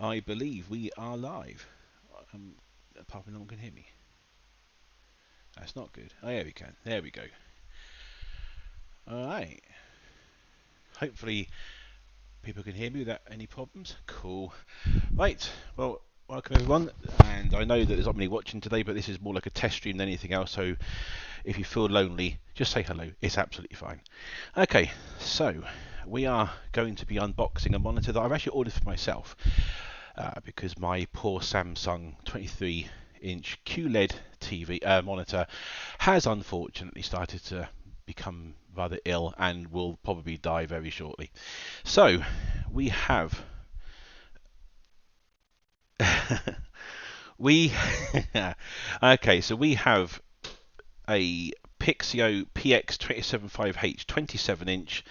I believe we are live. Apart from no one can hear me. That's not good. Oh, yeah, we can. There we go. All right. Hopefully, people can hear me without any problems. Cool. Right. Well, welcome everyone. And I know that there's not many watching today, but this is more like a test stream than anything else. So if you feel lonely, just say hello. It's absolutely fine. Okay. So we are going to be unboxing a monitor that I've actually ordered for myself. Because my poor Samsung 23-inch QLED TV monitor has unfortunately started to become rather ill and will probably die very shortly. So we have we okay, so we have a Pixio PX275h 27-inch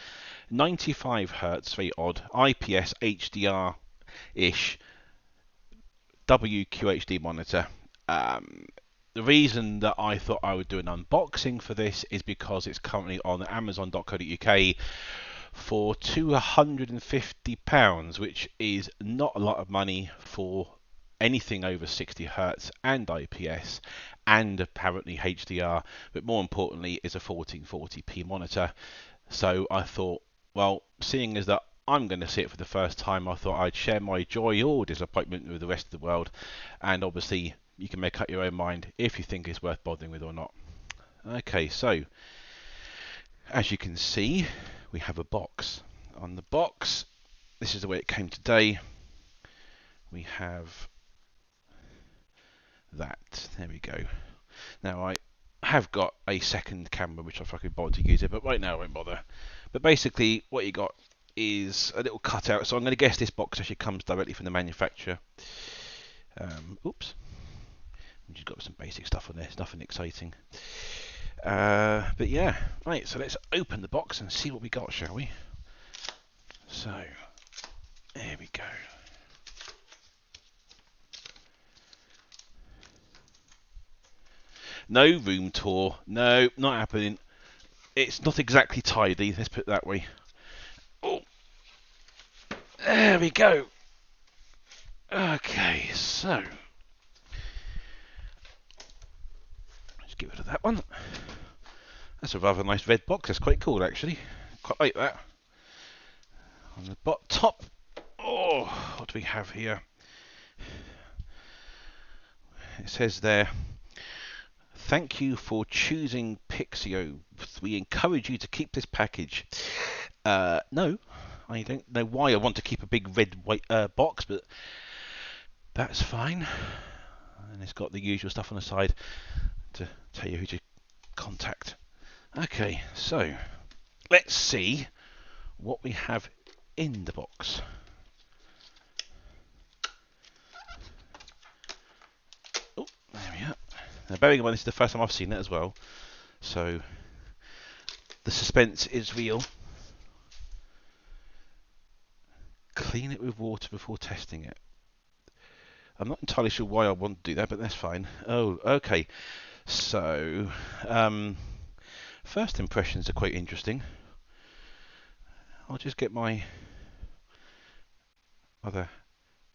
95 Hz, very odd, IPS HDR ish WQHD monitor. The reason that I thought I would do an unboxing for this is because it's currently on Amazon.co.uk for £250, which is not a lot of money for anything over 60 Hz and IPS and apparently HDR, but more importantly is a 1440p monitor. So I thought, well, seeing as that I'm going to see it for the first time, I thought I'd share my joy or disappointment with the rest of the world, and obviously you can make up your own mind if you think it's worth bothering with or not. Okay, so as you can see, we have a box. On the box, this is the way it came today. We have that. There we go. Now I have got a second camera which I fucking bought to use it, but right now I won't bother. But basically, what you got is a little cutout. So I'm going to guess this box actually comes directly from the manufacturer. Oops. I've just got some basic stuff on there. It's nothing exciting. But yeah, right. So let's open the box and see what we got, shall we? So there we go. No room tour. No, not happening. It's not exactly tidy. Let's put it that way. Oh, there we go. Okay, so let's get rid of that one. That's a rather nice red box. That's quite cool, actually. Quite like that. On the top, oh, what do we have here? It says there, thank you for choosing Pixio. We encourage you to keep this package. No, I don't know why I want to keep a big red white box, but that's fine. And it's got the usual stuff on the side to tell you who to contact. Okay, so let's see what we have in the box. Oh, there we are. Now, bearing in mind this is the first time I've seen it as well, so the suspense is real. Clean it with water before testing it. I'm not entirely sure why I want to do that, but that's fine. Oh, okay. So, first impressions are quite interesting. I'll just get my other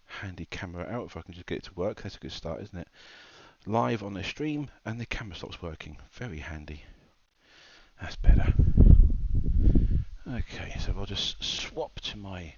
handy camera out if I can just get it to work. That's a good start, isn't it? Live on the stream and the camera stops working. Very handy. That's better. Okay, so I'll just swap to my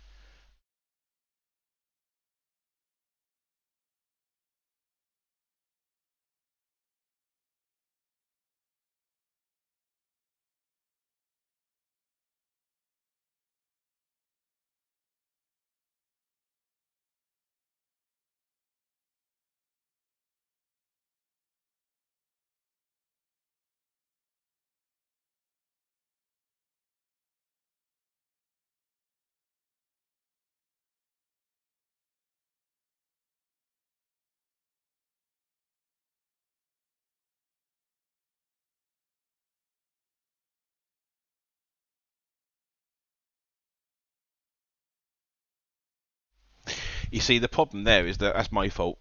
You see, the problem there is that that's my fault.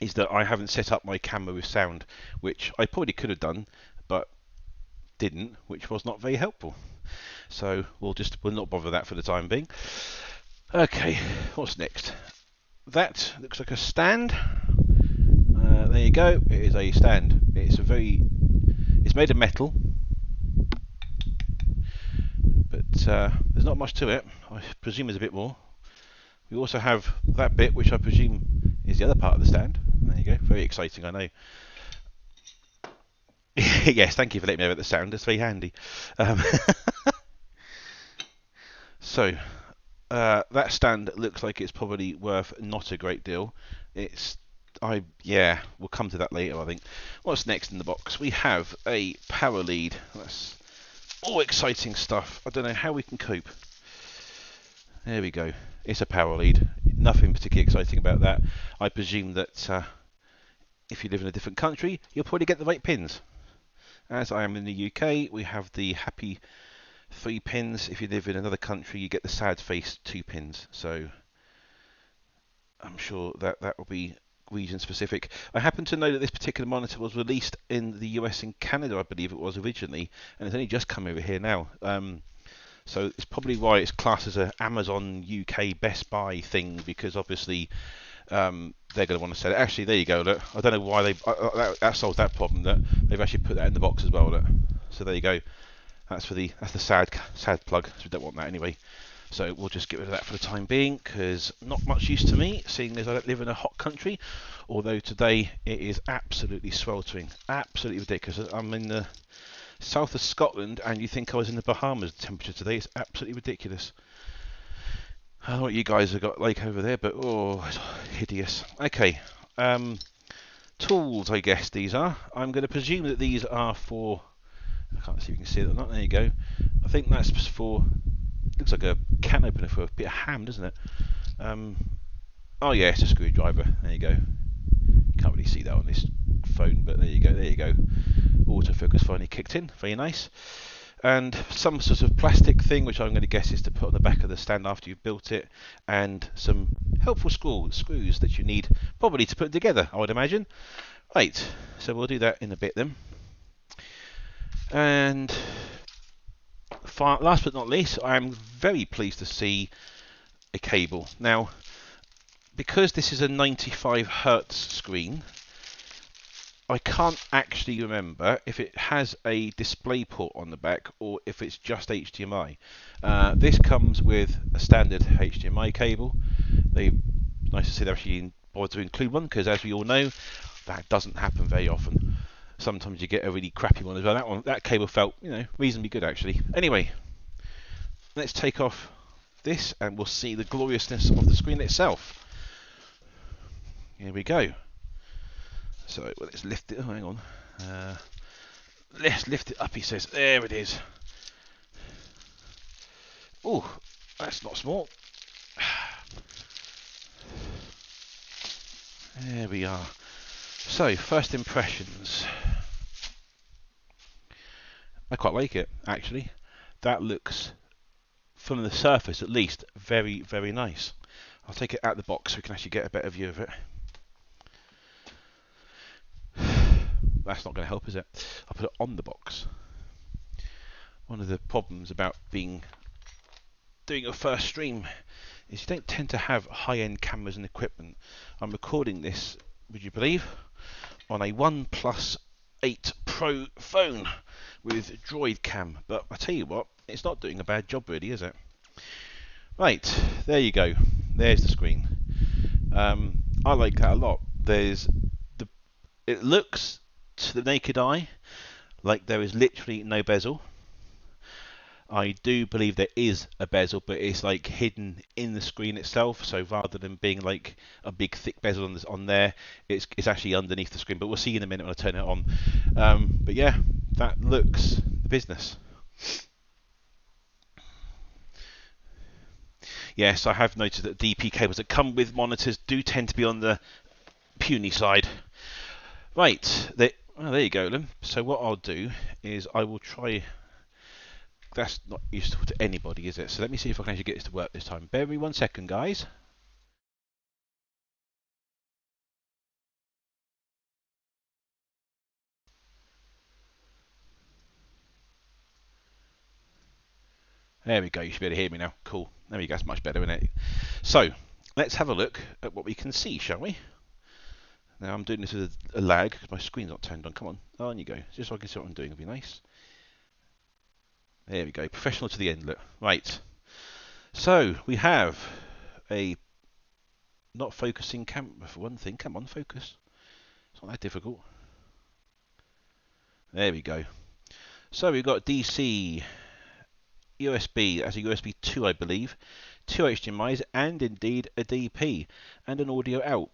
Is that I haven't set up my camera with sound, which I probably could have done, but didn't, which was not very helpful. So we'll not bother that for the time being. Okay, what's next? that looks like a stand. There you go. It is a stand. It's made of metal, but there's not much to it. I presume there's a bit more. We also have that bit, which I presume is the other part of the stand. There you go. Very exciting, I know. Yes, thank you for letting me know about the sound. It's very handy. So that stand looks like it's probably worth not a great deal. We'll come to that later, I think. What's next in the box? We have a power lead. That's all exciting stuff. I don't know how we can cope. There we go. It's a power lead. Nothing particularly exciting about that. I presume that if you live in a different country, you'll probably get the right pins. As I am in the UK, we have the happy 3 pins. If you live in another country, you get the sad face 2 pins. So I'm sure that will be region specific. I happen to know that this particular monitor was released in the US and Canada, I believe it was originally, and it's only just come over here now. So it's probably why it's classed as an Amazon UK Best Buy thing, because obviously they're going to want to sell it. Actually, there you go. Look, I don't know why that solves that problem. That they've actually put that in the box as well. Look. So there you go. That's the sad plug. So we don't want that anyway. So we'll just get rid of that for the time being, because not much use to me, seeing as I don't live in a hot country. Although today it is absolutely sweltering, absolutely ridiculous. I'm in the south of Scotland, and you think I was in the Bahamas. The temperature today is absolutely ridiculous. I don't know what you guys have got like over there, but oh, it's hideous. Okay, tools, I guess these are. I'm going to presume that these are for. I can't see if you can see it or not. There you go. I think that's for. Looks like a can opener for a bit of ham, doesn't it? Oh yeah, it's a screwdriver. There you go. You can't really see that on this phone, but there you go. There you go. Autofocus finally kicked in. Very nice. And some sort of plastic thing, which I'm going to guess is to put on the back of the stand after you've built it, and some helpful screws that you need probably to put it together, I would imagine. Right, so we'll do that in a bit then. And last but not least, I am very pleased to see a cable. Now, because this is a 95Hz screen, I can't actually remember if it has a display port on the back or if it's just HDMI. This comes with a standard HDMI cable. Nice to see they actually bothered to include one, because as we all know, that doesn't happen very often. Sometimes you get a really crappy one as well. That cable felt, reasonably good actually. Anyway, let's take off this and we'll see the gloriousness of the screen itself. Here we go. So let's lift it. Oh, hang on. Let's lift it up. He says, there it is. Oh, that's not small. There we are. So, first impressions. I quite like it, actually. That looks, from the surface at least, very, very nice. I'll take it out of the box so we can actually get a better view of it. That's not going to help, is it? I'll put it on the box. One of the problems about doing your first stream is you don't tend to have high-end cameras and equipment. I'm recording this, would you believe, on a OnePlus 8 Pro phone with Droid Cam, but I tell you what, it's not doing a bad job really, is it? Right, there you go. There's the screen. I like that a lot. It looks to the naked eye like there is literally no bezel. I do believe there is a bezel, but it's like hidden in the screen itself. So rather than being like a big thick bezel on there, it's actually underneath the screen. But we'll see in a minute when I turn it on. But yeah, that looks the business. Yes, I have noticed that DP cables that come with monitors do tend to be on the puny side. Right, there you go then. So what I'll do is I will try. That's not useful to anybody, is it? So let me see if I can actually get this to work this time. Bear with me 1 second, guys. There we go. You should be able to hear me now. Cool. There we go. That's much better, isn't it? So let's have a look at what we can see, shall we? Now I'm doing this with a lag because my screen's not turned on. Come on you go. Just so I can see what I'm doing. It'll be nice. There we go. Professional to the end. Look. Right. So we have a not focusing camera for one thing. Come on, focus. It's not that difficult. There we go. So we've got DC, USB as a USB 2, I believe, two HDMI's, and indeed a DP and an audio out.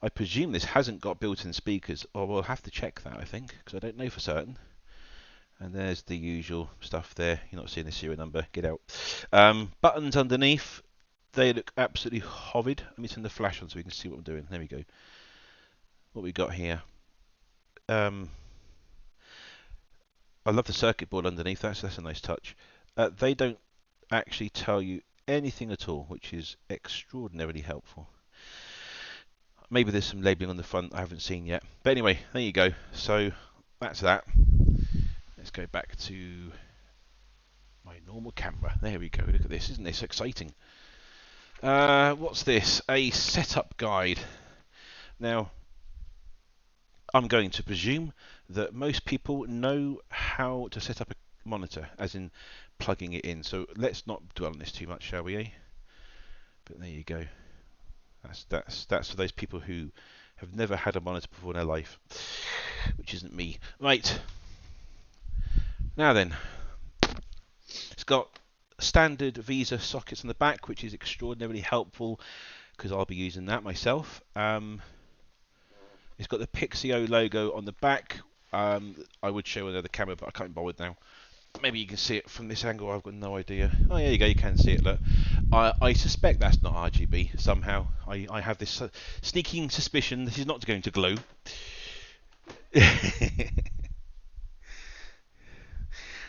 I presume this hasn't got built-in speakers, or we'll have to check that, I think, because I don't know for certain. And there's the usual stuff there. You're not seeing the serial number. Get out. Buttons underneath. They look absolutely hovid. Let me turn the flash on so we can see what I'm doing. There we go. What we got here. I love the circuit board underneath. That's a nice touch. They don't actually tell you anything at all, which is extraordinarily helpful. Maybe there's some labelling on the front I haven't seen yet. But anyway, there you go. So that's that. Let's go back to my normal camera. There we go. Look at this. Isn't this exciting? What's this? A setup guide. Now, I'm going to presume that most people know how to set up a monitor, as in plugging it in. So let's not dwell on this too much, shall we? Eh? But there you go. That's for those people who have never had a monitor before in their life, which isn't me. Right. Now then, it's got standard Visa sockets on the back, which is extraordinarily helpful because I'll be using that myself. It's got the Pixio logo on the back. I would show another camera, but I can't be bothered now. Maybe you can see it from this angle. I've got no idea. Oh, there you go. You can see it. Look, I suspect that's not RGB somehow. I have this sneaking suspicion this is not going to glow.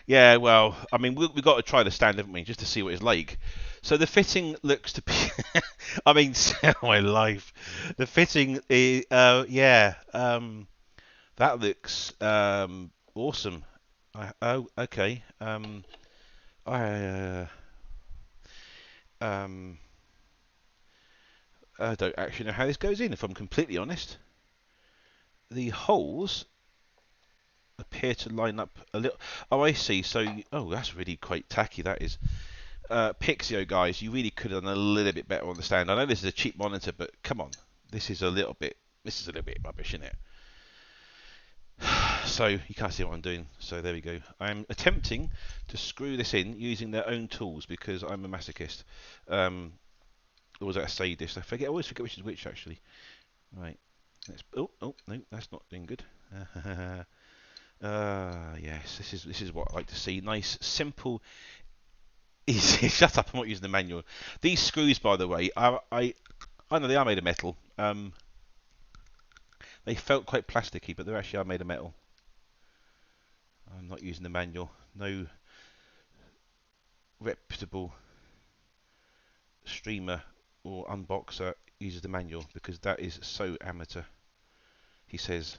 Yeah, well, I mean, we've got to try the stand, haven't we, just to see what it's like. So the fitting looks to be, I mean, my life. The fitting is, yeah, that looks awesome. Oh, okay. I, um, I don't actually know how this goes in, if I'm completely honest. The holes appear to line up a little. Oh, I see. So, oh, that's really quite tacky. That is. Pixio guys, you really could have done a little bit better on the stand. I know this is a cheap monitor, but come on, this is a little bit rubbish, isn't it? So you can't see what I'm doing. So there we go. I'm attempting to screw this in using their own tools because I'm a masochist. Or was that a sadist? I always forget which is which actually. Right. Oh no, that's not doing good. Yes, this is what I like to see. Nice, simple, easy. Shut up! I'm not using the manual. These screws, by the way, I know they are made of metal. They felt quite plasticky, but they actually are made of metal. I'm not using the manual. No reputable streamer or unboxer uses the manual because that is so amateur. He says.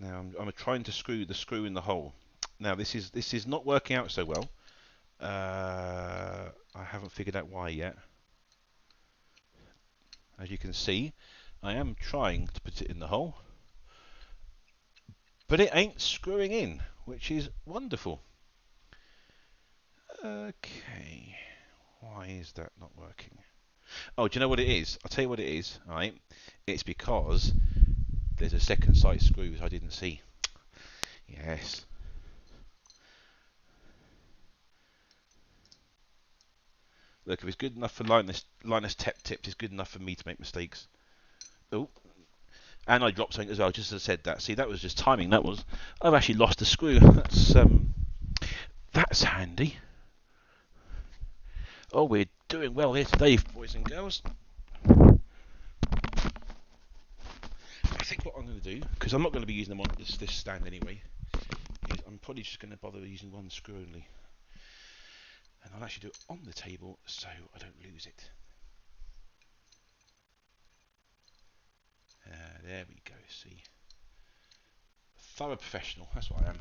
Now I'm trying to screw the screw in the hole. Now this is not working out so well. I haven't figured out why yet. As you can see, I am trying to put it in the hole, but it ain't screwing in, which is wonderful. Okay, why is that not working? Oh, do you know what it is? I'll tell you what it is, right? It's because there's a second side screw I didn't see. Yes. Look, if it's good enough for Linus tips, it's good enough for me to make mistakes. Oh, and I dropped something as well, just as I said that. See, that was just timing, that was. I've actually lost a screw. That's handy. Oh, we're doing well here today, boys and girls. I think what I'm going to do, because I'm not going to be using them on this stand anyway, is I'm probably just going to bother using one screw only. And I'll actually do it on the table so I don't lose it. There we go, see. Thorough professional, that's what I am.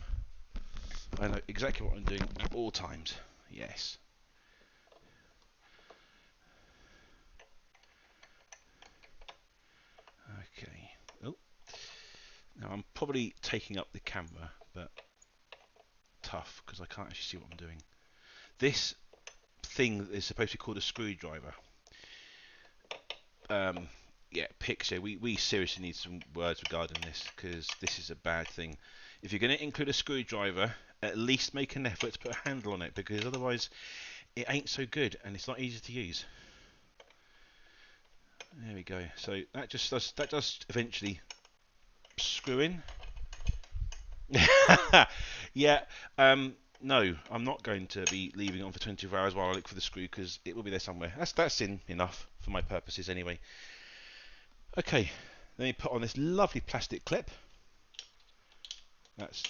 I know exactly what I'm doing at all times. Yes. Now I'm probably taking up the camera, but tough because I can't actually see what I'm doing. This thing is supposed to be called a screwdriver. Yeah, Pixio. We seriously need some words regarding this because this is a bad thing. If you're going to include a screwdriver, at least make an effort to put a handle on it because otherwise it ain't so good and it's not easy to use. There we go. So that does eventually screw in. Yeah. No, I'm not going to be leaving it on for 24 hours while I look for the screw because it will be there somewhere. That's in enough for my purposes anyway. Okay, then you put on this lovely plastic clip. That's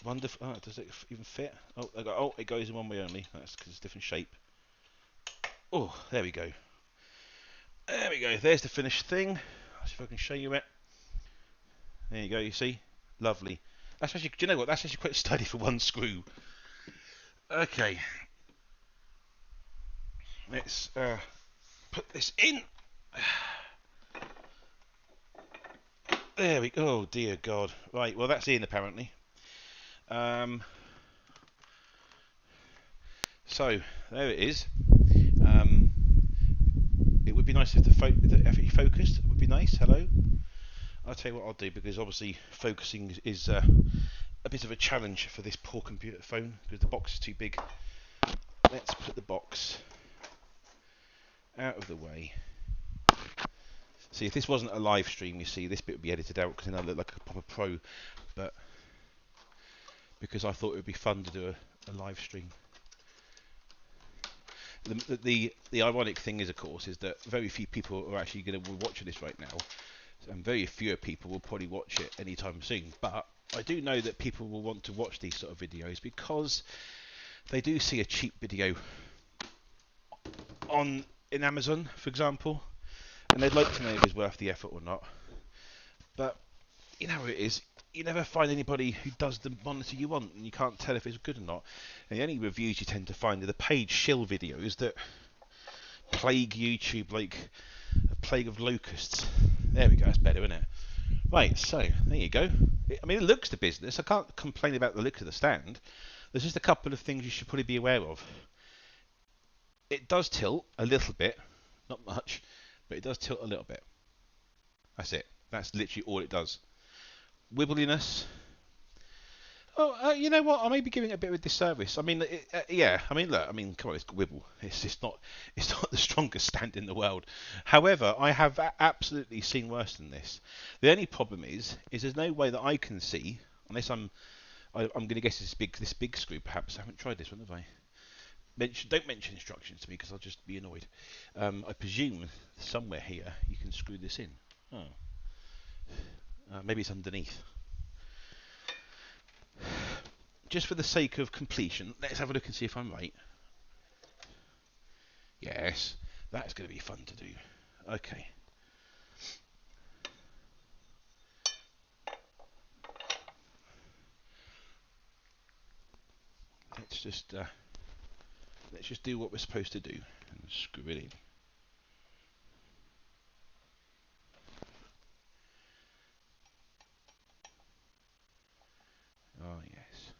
wonderful. Oh, does it even fit? Oh, it goes in one way only. That's because it's a different shape. Oh, there we go. There we go. There's the finished thing. Let's see if I can show you it. There you go. You see, lovely. That's actually. Do you know what? That's actually quite sturdy for one screw. Okay, let's put this in. There we go. Oh dear God. Right. Well, that's in apparently. So there it is. It would be nice if the focused. It would be nice. Hello. I'll tell you what I'll do because obviously focusing is a bit of a challenge for this poor computer phone because the box is too big. Let's put the box out of the way. See, if this wasn't a live stream, you see, this bit would be edited out because then I look like a proper pro. But because I thought it would be fun to do a live stream. The ironic thing is, of course, is that very few people are actually going to be watching this right now, and very few people will probably watch it anytime soon. But I do know that people will want to watch these sort of videos because they do see a cheap video in Amazon, for example, and they'd like to know if it's worth the effort or not. But you know how it is. You never find anybody who does the monitor you want, and you can't tell if it's good or not. And the only reviews you tend to find are the paid shill videos that plague YouTube like a plague of locusts. There we go. That's better, isn't it? Right. So there you go. I mean, it looks the business. I can't complain about the look of the stand. There's just a couple of things you should probably be aware of. It does tilt a little bit, not much, but it does tilt a little bit. That's it. That's literally all it does. Wibbliness. Oh, you know what? I may be giving it a bit of a disservice. I mean, yeah. I mean, look. I mean, come on, it's got wibble. It's just not. It's not the strongest stand in the world. However, I have absolutely seen worse than this. The only problem is there's no way that I can see unless I'm going to guess this big screw. Perhaps I haven't tried this one, have I? Don't mention instructions to me because I'll just be annoyed. I presume somewhere here you can screw this in. Oh, maybe it's underneath. Just for the sake of completion, let's have a look and see if I'm right. Yes, that's going to be fun to do. Okay. Let's just do what we're supposed to do and screw it in. Oh yes.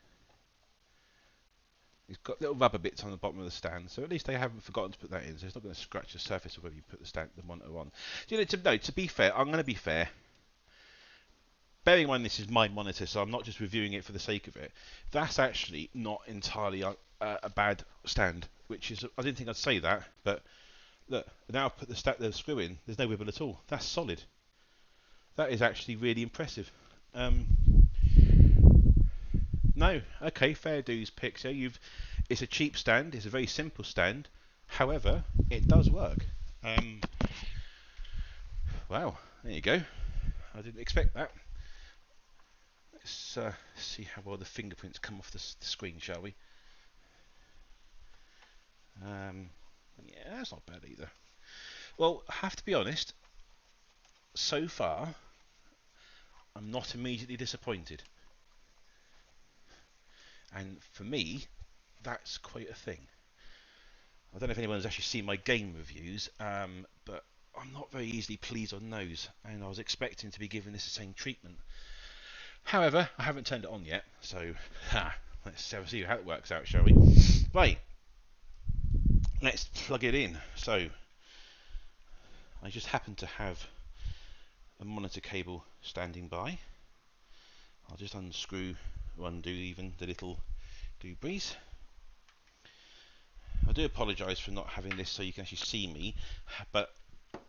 It's got little rubber bits on the bottom of the stand, so at least they haven't forgotten to put that in, so it's not going to scratch the surface of where you put the monitor on. You know, to be fair, I'm going to be fair. Bearing in mind this is my monitor, so I'm not just reviewing it for the sake of it. That's actually not entirely a bad stand, which is I didn't think I'd say that, but look, now I've put the screw in. There's no wibble at all. That's solid. That is actually really impressive. No, okay, fair dues, Pixio. It's a cheap stand. It's a very simple stand. However, it does work. Wow, there you go. I didn't expect that. Let's see how well the fingerprints come off the screen, shall we? Yeah, that's not bad either. Well, I have to be honest. So far, I'm not immediately disappointed. And for me, that's quite a thing. I don't know if anyone's actually seen my game reviews, but I'm not very easily pleased on those, and I was expecting to be given this the same treatment. However, I haven't turned it on yet, so let's see how it works out, shall we? Right, let's plug it in. So I just happen to have a monitor cable standing by. I'll just unscrew or undo even the little doobies. I do apologise for not having this so you can actually see me, but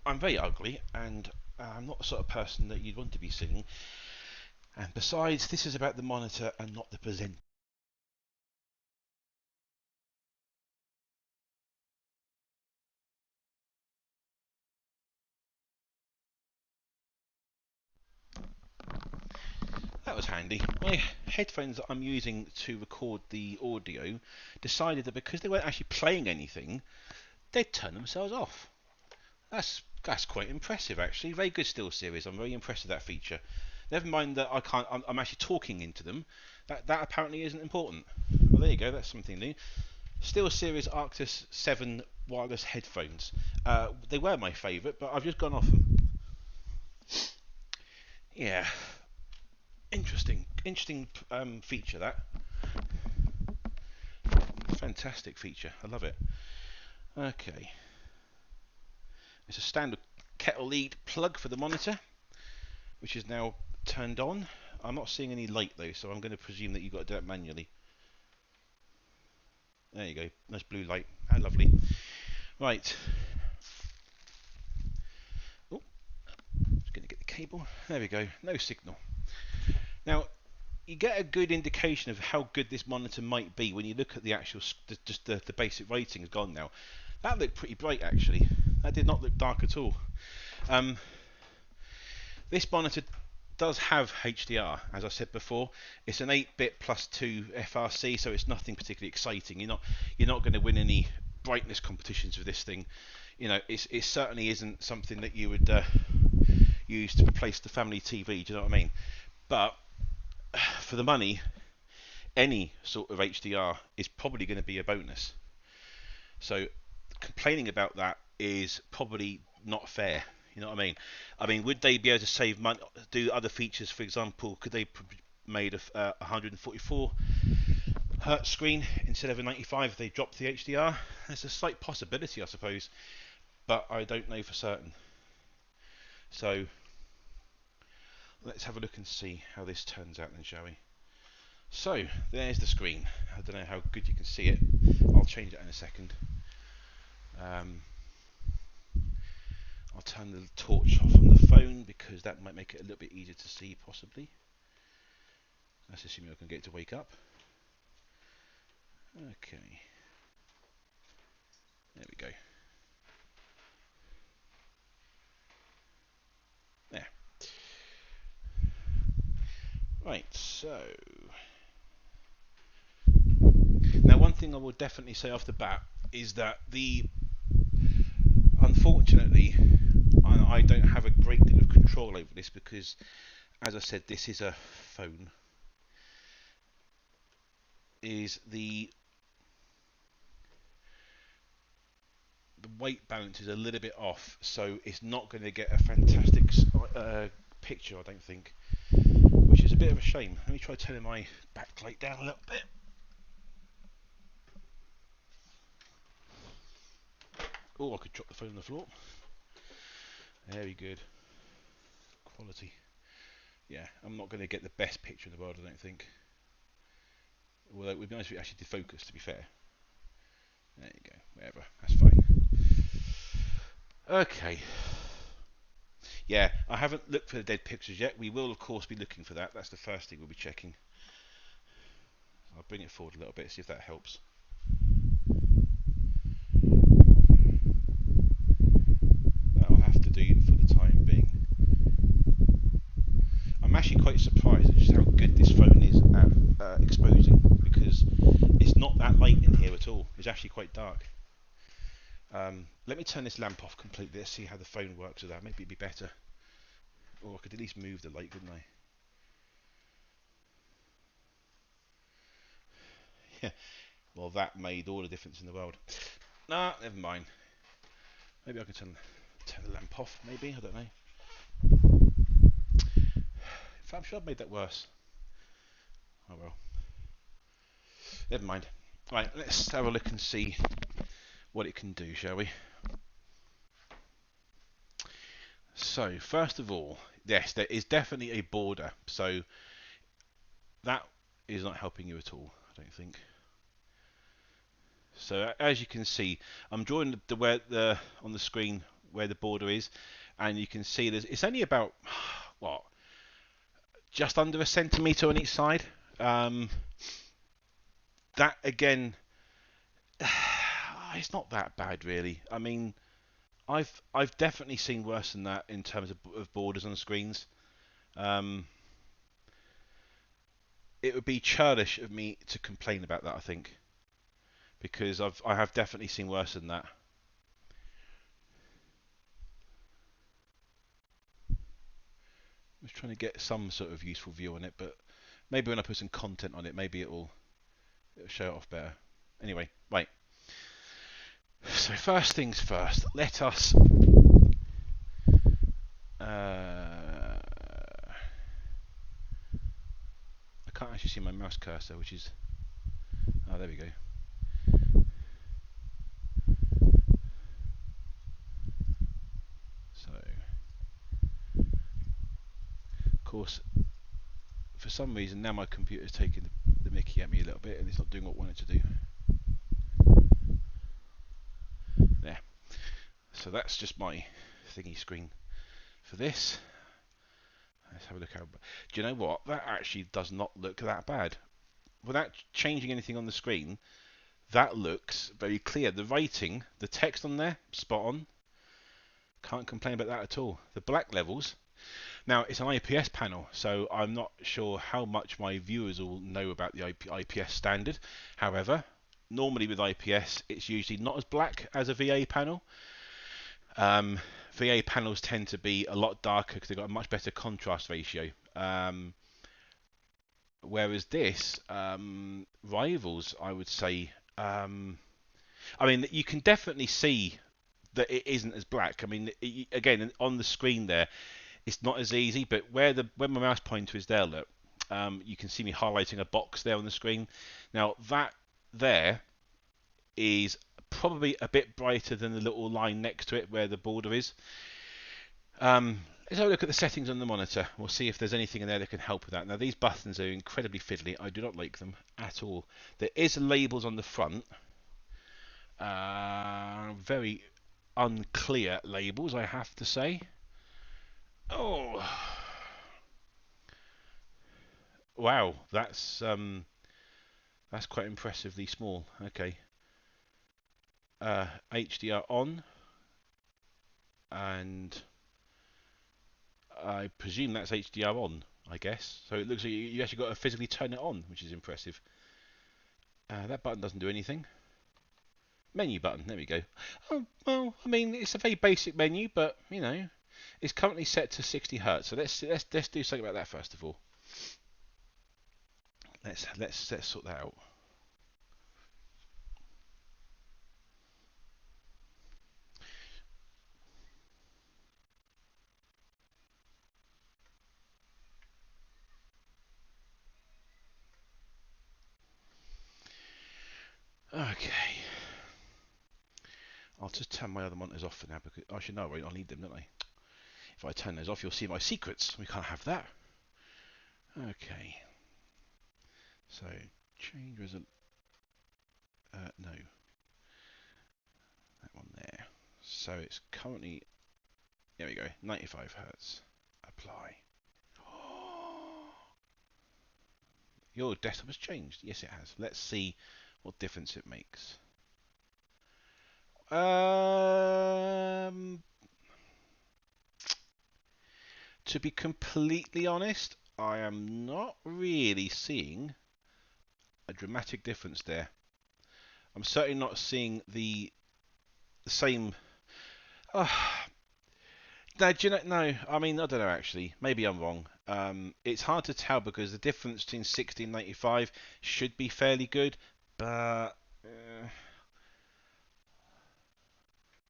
I'm very ugly and I'm not the sort of person that you'd want to be seeing. And besides, this is about the monitor and not the presenter. That was handy. My headphones that I'm using to record the audio decided that because they weren't actually playing anything, they'd turn themselves off. That's quite impressive, actually. Very good still series. I'm very impressed with that feature. Never mind that I can't. I'm actually talking into them. That apparently isn't important. Well, there you go. That's something new. Still series Arctis 7 wireless headphones. They were my favourite, but I've just gone off them. Yeah, interesting feature that. Fantastic feature. I love it. Okay, it's a standard kettle lead plug for the monitor, which is now turned on. I'm not seeing any light though, so I'm going to presume that you've got to do it manually. There you go. Nice blue light. How lovely. Right. Oh, just going to get the cable. There we go. No signal. Now, you get a good indication of how good this monitor might be when you look at the actual, just the basic rating is gone now. That looked pretty bright actually. That did not look dark at all. This monitor does have HDR, as I said before. It's an 8-bit plus 2 FRC, so it's nothing particularly exciting. You're not going to win any brightness competitions with this thing. You know, it certainly isn't something that you would use to replace the family TV. Do you know what I mean? But for the money, any sort of HDR is probably going to be a bonus. So complaining about that is probably not fair. You know what I mean? I mean, would they be able to save money, do other features? For example, could they made a 144 hertz screen instead of a 95 if they dropped the HDR? There's a slight possibility, I suppose, but I don't know for certain. So let's have a look and see how this turns out then, shall we? So there's the screen. I don't know how good you can see it. I'll change it in a second. I'll turn the torch off on the phone because that might make it a little bit easier to see, possibly. That's assuming I can get it to wake up. Okay. There we go. There. Right, so now one thing I will definitely say off the bat is that unfortunately I don't have a great deal of control over this because, as I said, this is a phone. The weight balance is a little bit off, so it's not going to get a fantastic picture, I don't think, which is a bit of a shame. Let me try turning my backlight down a little bit. Oh, I could drop the phone on the floor. Very good. Quality. Yeah, I'm not going to get the best picture in the world, I don't think. Although it would be nice if it actually did focus, to be fair. There you go, whatever, that's fine. Okay. Yeah, I haven't looked for the dead pictures yet. We will, of course, be looking for that. That's the first thing we'll be checking. I'll bring it forward a little bit, see if that helps. That'll have to do for the time being. I'm actually quite surprised at just how good this phone is at exposing, because it's not that light in here at all. It's actually quite dark. Let me turn this lamp off completely. Let's see how the phone works with that. Maybe it'd be better. Or I could at least move the light, couldn't I? Yeah. Well, that made all the difference in the world. Nah, never mind. Maybe I can turn the lamp off. Maybe, I don't know. In fact, I'm sure I've made that worse. Oh well. Never mind. Right, let's have a look and see what it can do, shall we? So, first of all, yes, there is definitely a border. So, that is not helping you at all, I don't think. So, as you can see, I'm drawing the where the on the screen where the border is, and you can see it's only about what, just under a centimetre on each side. That again, it's not that bad really. I mean, I've definitely seen worse than that in terms of borders on screens. Um, it would be churlish of me to complain about that, I think, because I have definitely seen worse than that. I was trying to get some sort of useful view on it, but maybe when I put some content on it, maybe it'll show it off better. Anyway, right. So first things first, let us. I can't actually see my mouse cursor, which is. Oh, there we go. So, of course, for some reason now my computer's taking the mickey at me a little bit, and it's not doing what I want it to do. There. So that's just my thingy screen for this. Let's have a look. Do you know what? That actually does not look that bad. Without changing anything on the screen, that looks very clear. The writing, the text on there, spot on. Can't complain about that at all. The black levels. Now, it's an IPS panel, so I'm not sure how much my viewers will know about the IPS standard. However, normally with IPS, it's usually not as black as a VA panel. VA panels tend to be a lot darker because they've got a much better contrast ratio. Whereas this rivals, I would say. I mean, you can definitely see that it isn't as black. I mean, again, on the screen there, it's not as easy, but where my mouse pointer is there, look, you can see me highlighting a box there on the screen. Now, that there is probably a bit brighter than the little line next to it where the border is. Let's have a look at the settings on the monitor. We'll see if there's anything in there that can help with that. Now, these buttons are incredibly fiddly. I do not like them at all. There is labels on the front. Very unclear labels, I have to say. Oh, wow, that's quite impressively small. Okay, HDR on, and I presume that's HDR on. I guess so. It looks like you actually got to physically turn it on, which is impressive. That button doesn't do anything. Menu button. There we go. Oh well, I mean it's a very basic menu, but you know, it's currently set to 60 Hz. So let's do something about that first of all. Let's sort that out. Okay. I'll just turn my other monitors off for now because I should know. I'll need them, don't I? If I turn those off, you'll see my secrets. We can't have that. Okay. So change resolution. No, that one there. So it's currently. There we go. 95 Hertz. Apply. Your desktop has changed. Yes, it has. Let's see what difference it makes. To be completely honest, I am not really seeing a dramatic difference there. I'm certainly not seeing the same. Uh, no, do you know, no, I mean, I don't know actually. Maybe I'm wrong. It's hard to tell because the difference between 60 and 95 should be fairly good, but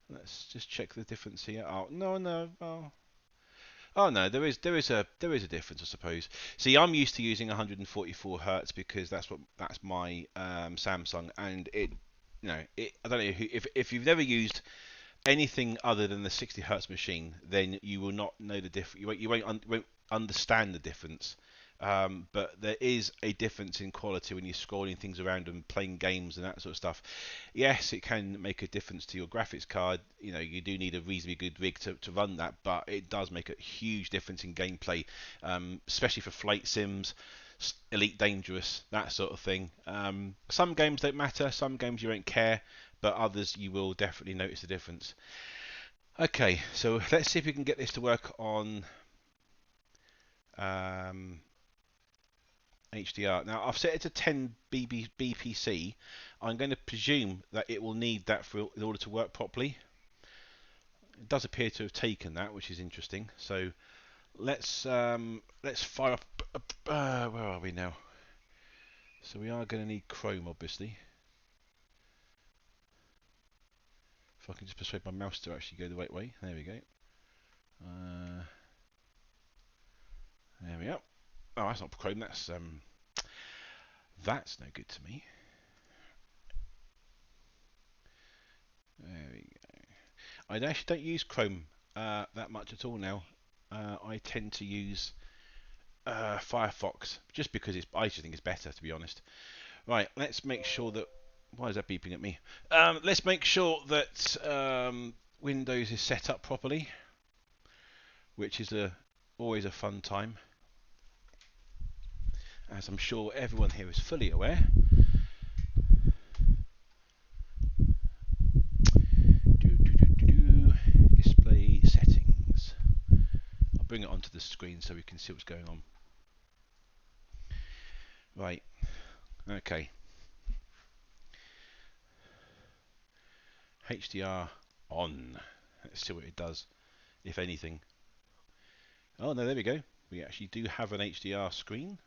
let's just check the difference here. Oh, no, no, well, Oh no, there is a difference, I suppose. See, I'm used to using 144 hertz because that's my Samsung, and I don't know if you've never used anything other than the 60 hertz machine, then you will not know the difference. You won't understand the difference. But there is a difference in quality when you're scrolling things around and playing games and that sort of stuff. Yes, it can make a difference to your graphics card. You do need a reasonably good rig to run that, but it does make a huge difference in gameplay, especially for flight sims, Elite Dangerous, that sort of thing. Some games don't matter, some games you won't care, but others you will definitely notice the difference. Okay, so let's see if we can get this to work on HDR. Now I've set it to 10 BPC. I'm going to presume that it will need that in order to work properly. It does appear to have taken that, which is interesting. So let's fire up. Where are we now? So we are going to need Chrome, obviously. If I can just persuade my mouse to actually go the right way. There we go. There we go. Oh, that's not Chrome. That's no good to me. There we go. I actually don't use Chrome that much at all now. I tend to use Firefox just because I just think it's better, to be honest. Right, let's make sure that. Why is that beeping at me? Let's make sure that Windows is set up properly, which is always a fun time, as I'm sure everyone here is fully aware. Display settings. I'll bring it onto the screen so we can see what's going on. Right. Okay. HDR on. Let's see what it does, if anything. Oh no, there we go. We actually do have an HDR screen.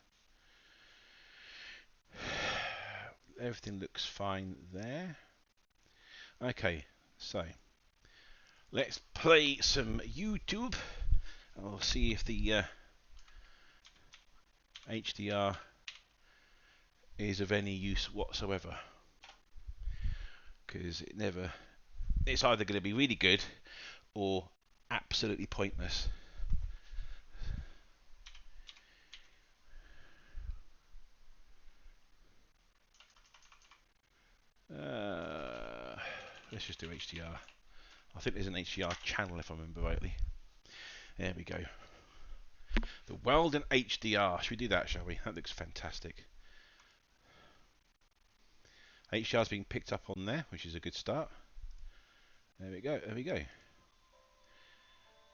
Everything looks fine there. Okay, so let's play some YouTube. I'll see if the HDR is of any use whatsoever, because it's either going to be really good or absolutely pointless. Let's just do HDR. I think there's an HDR channel if I remember rightly. There we go. The world in HDR. Should we do that, shall we? That looks fantastic. HDR is being picked up on there, which is a good start. There we go. There we go.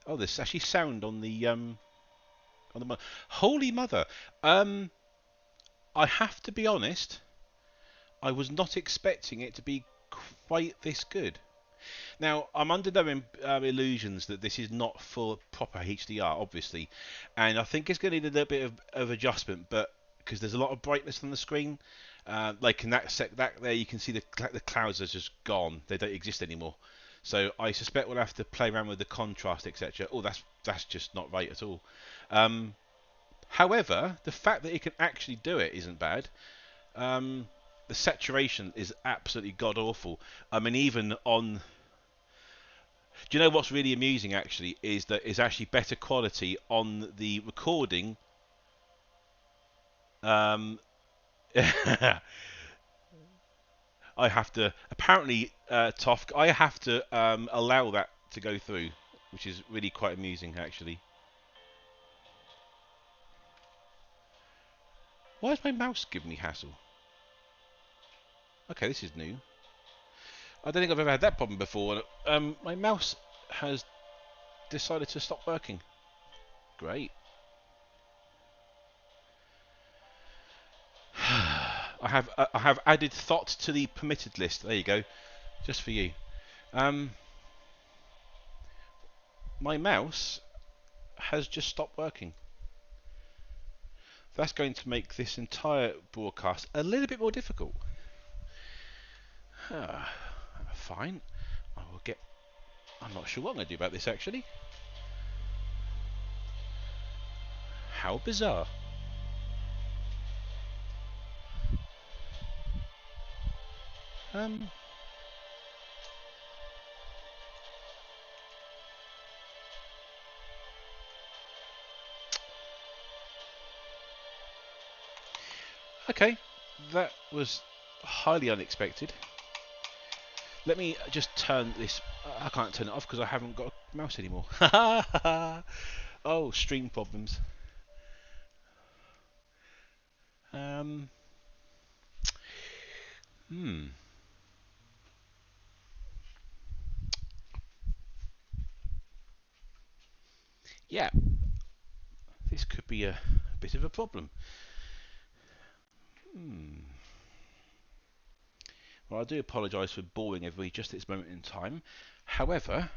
Oh, there's actually sound on the Holy Mother. I have to be honest. I was not expecting it to be quite this good. Now, I'm under no illusions that this is not full proper HDR, obviously, and I think it's going to need a little bit of adjustment, but because there's a lot of brightness on the screen, like in that there, you can see the clouds are just gone; they don't exist anymore. So I suspect we'll have to play around with the contrast, etc. Oh, that's just not right at all. However, the fact that it can actually do it isn't bad. The saturation is absolutely god awful. I mean, even on. Do you know what's really amusing actually is that it's actually better quality on the recording. I have to apparently, Toff, I have to allow that to go through, which is really quite amusing actually. Why is my mouse giving me hassle? Okay, this is new. I don't think I've ever had that problem before. My mouse has decided to stop working. Great. I have added thought to the permitted list. There you go, just for you. My mouse has just stopped working. That's going to make this entire broadcast a little bit more difficult. Fine. I will get. I'm not sure what I'm going to do about this actually. How bizarre. Um, okay, that was highly unexpected. Let me just turn this. I can't turn it off because I haven't got a mouse anymore. Oh, stream problems. Um, hmm. Yeah, this could be a bit of a problem. Hmm. Well, I do apologise for boring everybody just at this moment in time. However,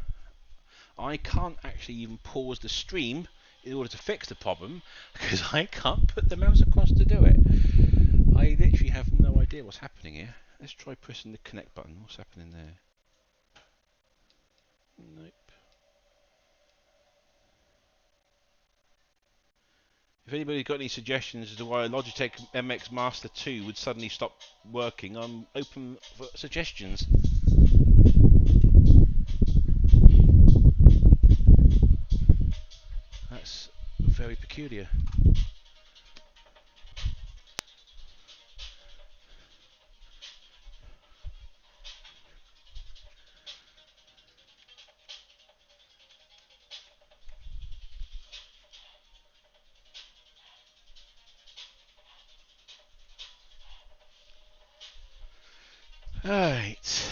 I can't actually even pause the stream in order to fix the problem because I can't put the mouse across to do it. I literally have no idea what's happening here. Let's try pressing the connect button. What's happening there? Nope. If anybody's got any suggestions as to why a Logitech MX Master 2 would suddenly stop working, I'm open for suggestions. That's very peculiar. Alright.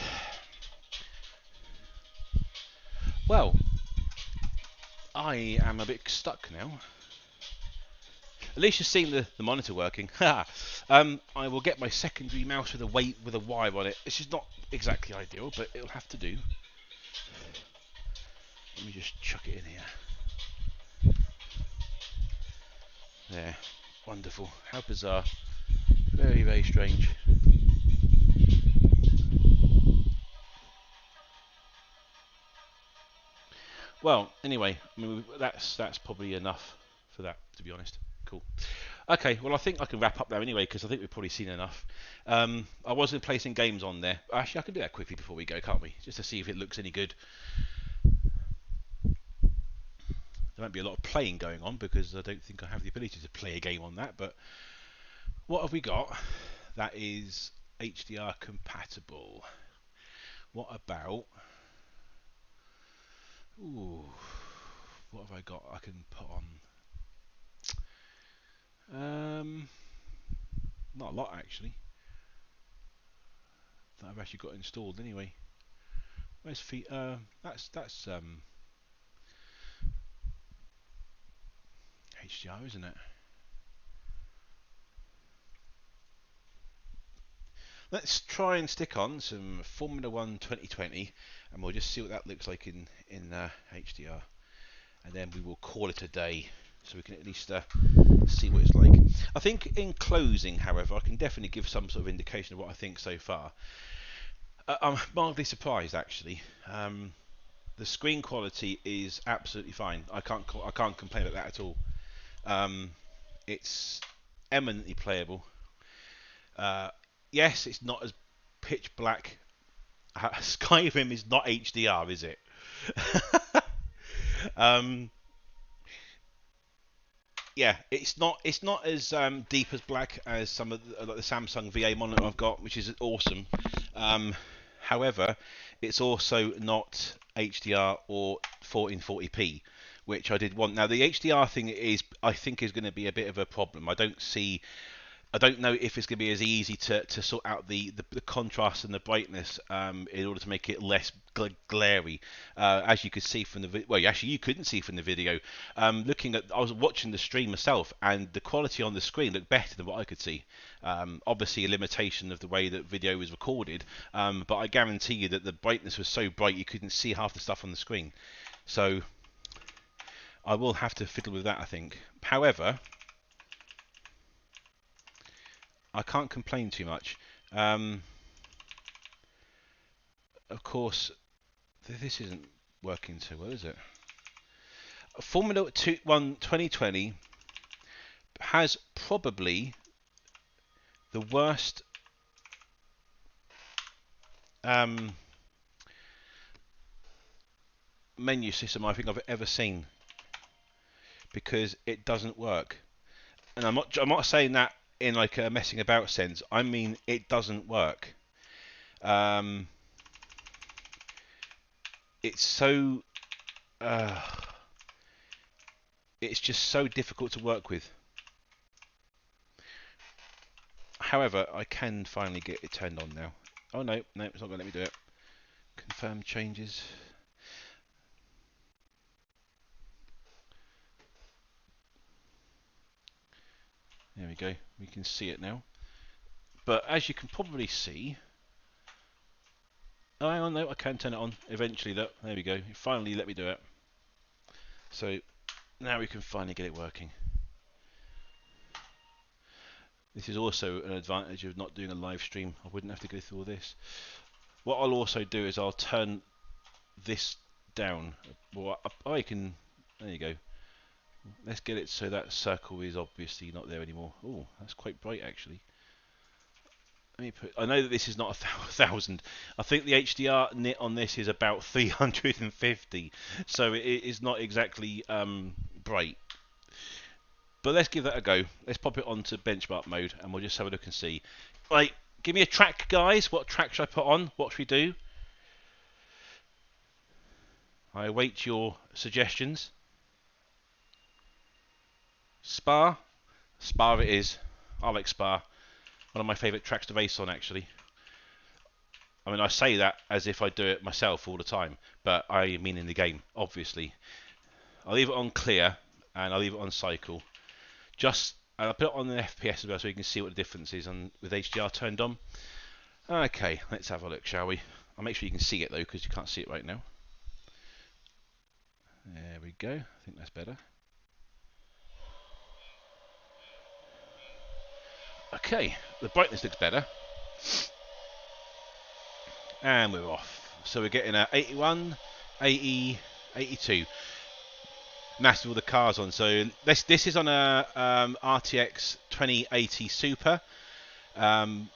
Well, I am a bit stuck now. At least you've seen the monitor working. I will get my secondary mouse with a wire on it. This is not exactly ideal, but it'll have to do. Let me just chuck it in here. There. Wonderful. How bizarre. Very, very strange. Well, anyway, I mean, that's probably enough for that, to be honest. Cool. Okay, well, I think I can wrap up there anyway, because I think we've probably seen enough. I was going to play some games on there. Actually, I can do that quickly before we go, can't we? Just to see if it looks any good. There won't be a lot of playing going on, because I don't think I have the ability to play a game on that, but what have we got that is HDR compatible? What about... Ooh, what have I got I can put on? Not a lot, actually, that I've actually got installed anyway. Where's feet? That's HDR, isn't it? Let's try and stick on some Formula 1 2020, and we'll just see what that looks like in HDR, and then we will call it a day, so we can at least see what it's like. I think in closing, however, I can definitely give some sort of indication of what I think so far. I'm mildly surprised, actually. The screen quality is absolutely fine. I can't complain about that at all. It's eminently playable. Yes, it's not as pitch black. Skyrim is not HDR, is it? um, yeah, it's not as deep as black as some of like the Samsung VA monitor I've got, which is awesome. However, it's also not HDR or 1440p, which I did want. Now the HDR thing I think is going to be a bit of a problem. I don't know if it's going to be as easy to sort out the contrast and the brightness in order to make it less glary. As you could see from the well, actually you couldn't see from the video. I was watching the stream myself, and the quality on the screen looked better than what I could see. Obviously, a limitation of the way that video was recorded, but I guarantee you that the brightness was so bright you couldn't see half the stuff on the screen. So I will have to fiddle with that, I think. However, I can't complain too much. Of course, this isn't working so well, is it? Formula 1 2020 has probably the worst menu system I think I've ever seen, because it doesn't work. And I'm not saying that in like a messing about sense. I mean it doesn't work. It's so it's just so difficult to work with. However, I can finally get it turned on now. Oh no, no, it's not going to let me do it. Confirm changes. There we go. We can see it now. But as you can probably see, oh hang on, no, I can turn it on eventually. Look, there we go. It finally let me do it. So now we can finally get it working. This is also an advantage of not doing a live stream. I wouldn't have to go through all this. What I'll also do is I'll turn this down. Well, I can. There you go. Let's get it so that circle is obviously not there anymore. Oh, that's quite bright actually. Let me put. I know that this is not 1,000. I think the HDR nit on this is about 350, so it is not exactly bright. But let's give that a go. Let's pop it onto benchmark mode and we'll just have a look and see. Right, give me a track, guys. What track should I put on? What should we do? I await your suggestions. Spa? Spa it is. I like Spa. One of my favourite tracks to race on, actually. I mean, I say that as if I do it myself all the time, but I mean in the game, obviously. I'll leave it on clear and I'll leave it on cycle. And I'll put it on an FPS as well so you can see what the difference is with HDR turned on. Okay, let's have a look, shall we? I'll make sure you can see it though, because you can't see it right now. There we go. I think that's better. Okay, the brightness looks better. And we're off. So we're getting a 81, 80, 82. And that's with all the cars on. So this is on a RTX 2080 Super. And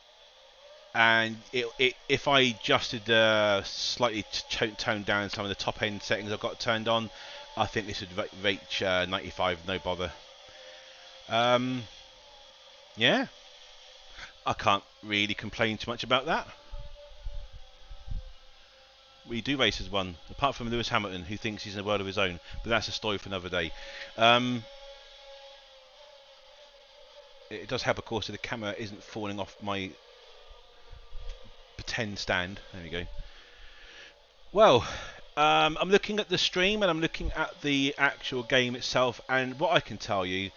if I adjusted slightly toned down some of the top end settings I've got turned on, I think this would reach 95, no bother. Yeah, I can't really complain too much about that. We do race as one, apart from Lewis Hamilton, who thinks he's in a world of his own, but that's a story for another day. It does help, of course, that the camera isn't falling off my pretend stand. There we go. Well, I'm looking at the stream and I'm looking at the actual game itself, and what I can tell you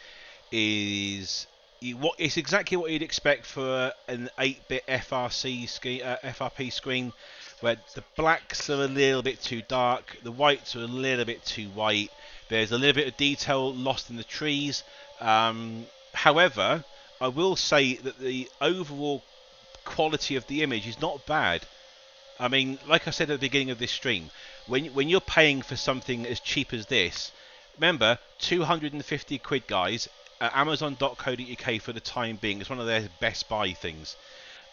is it's exactly what you'd expect for an 8-bit FRP screen, where the blacks are a little bit too dark, the whites are a little bit too white, there's a little bit of detail lost in the trees. However, I will say that the overall quality of the image is not bad. I mean, like I said at the beginning of this stream, when you're paying for something as cheap as this, remember, 250 quid, guys, at Amazon.co.uk for the time being. It's one of their best buy things.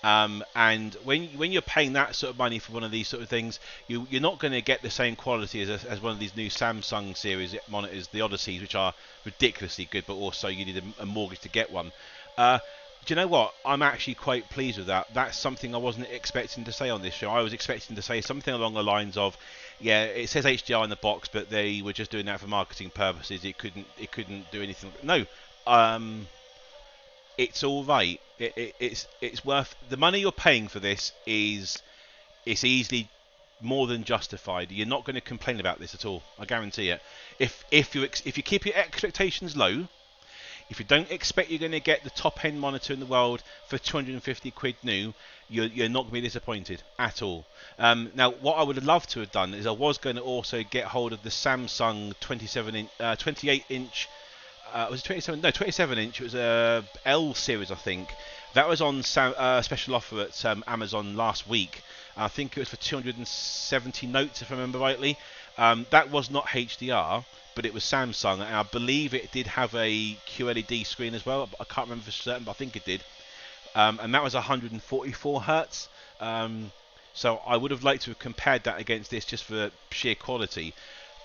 And when you're paying that sort of money for one of these sort of things, you're not going to get the same quality as one of these new Samsung series monitors, the Odysseys, which are ridiculously good, but also you need a mortgage to get one. Do you know what? I'm actually quite pleased with that. That's something I wasn't expecting to say on this show. I was expecting to say something along the lines of, yeah, it says HDR in the box, but they were just doing that for marketing purposes. It couldn't do anything. No, it's all right. It's worth the money you're paying for this. It's easily more than justified. You're not going to complain about this at all. I guarantee it. If you keep your expectations low, if you don't expect you're going to get the top end monitor in the world for 250 quid new, you're not going to be disappointed at all. Now, what I would have loved to have done is I was going to also get hold of the Samsung 28 inch. Was it 27? No, 27 inch. It was a L series, I think. That was on special offer at Amazon last week. I think it was for 270 notes, if I remember rightly. That was not HDR, but it was Samsung, and I believe it did have a QLED screen as well. I can't remember for certain, but I think it did. And that was 144 hertz. So I would have liked to have compared that against this just for sheer quality,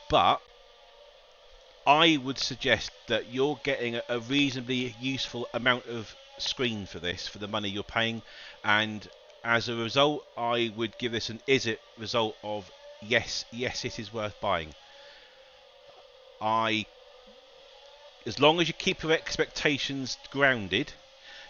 but I would suggest that you're getting a reasonably useful amount of screen for this, for the money you're paying, and as a result, I would give this an IsIT result of yes, it is worth buying. As long as you keep your expectations grounded,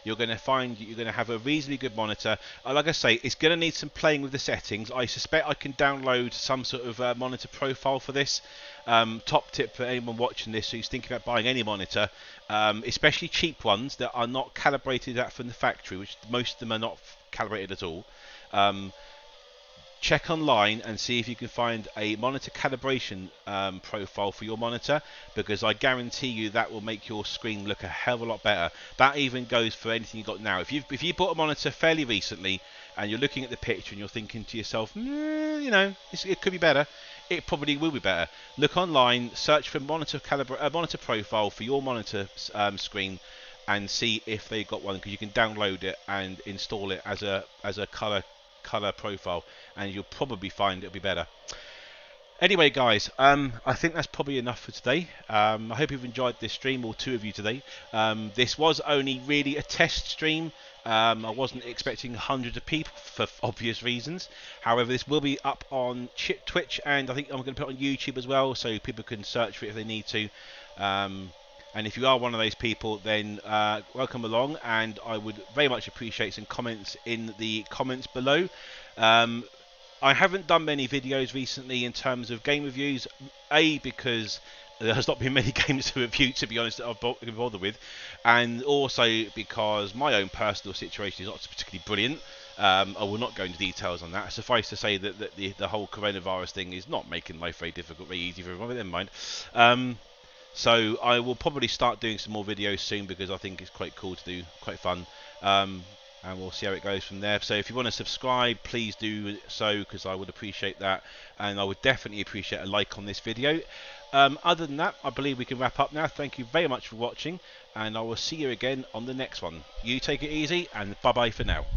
you're going to find you're going to have a reasonably good monitor. Like I say, it's going to need some playing with the settings. I suspect I can download some sort of monitor profile for this. Top tip for anyone watching this who's thinking about buying any monitor, especially cheap ones that are not calibrated out from the factory, which most of them are not calibrated at all. Check online and see if you can find a monitor calibration profile for your monitor, because I guarantee you that will make your screen look a hell of a lot better. That even goes for anything you've got now. If you bought a monitor fairly recently and you're looking at the picture and you're thinking to yourself, you know, it could be better, it probably will be better. Look online, search for monitor profile for your monitor screen, and see if they've got one, because you can download it and install it as a color profile, and you'll probably find it'll be better. Anyway, guys, I think that's probably enough for today. I hope you've enjoyed this stream, or two of you today. This was only really a test stream. I wasn't expecting hundreds of people for obvious reasons. However, this will be up on Twitch, and I think I'm going to put it on YouTube as well, so people can search for it if they need to. And if you are one of those people, then welcome along, and I would very much appreciate some comments in the comments below. I haven't done many videos recently in terms of game reviews, because there has not been many games to review, to be honest, that I've been bothered with, and also because my own personal situation is not particularly brilliant. I will not go into details on that. Suffice to say that the whole coronavirus thing is not making life very difficult, very easy for everyone, but never mind. So I will probably start doing some more videos soon, because I think it's quite cool to do, quite fun. And we'll see how it goes from there. So if you want to subscribe, please do so, because I would appreciate that, and I would definitely appreciate a like on this video. Other than that, I believe we can wrap up now. Thank you very much for watching, and I will see you again on the next one. You take it easy, and bye bye for now.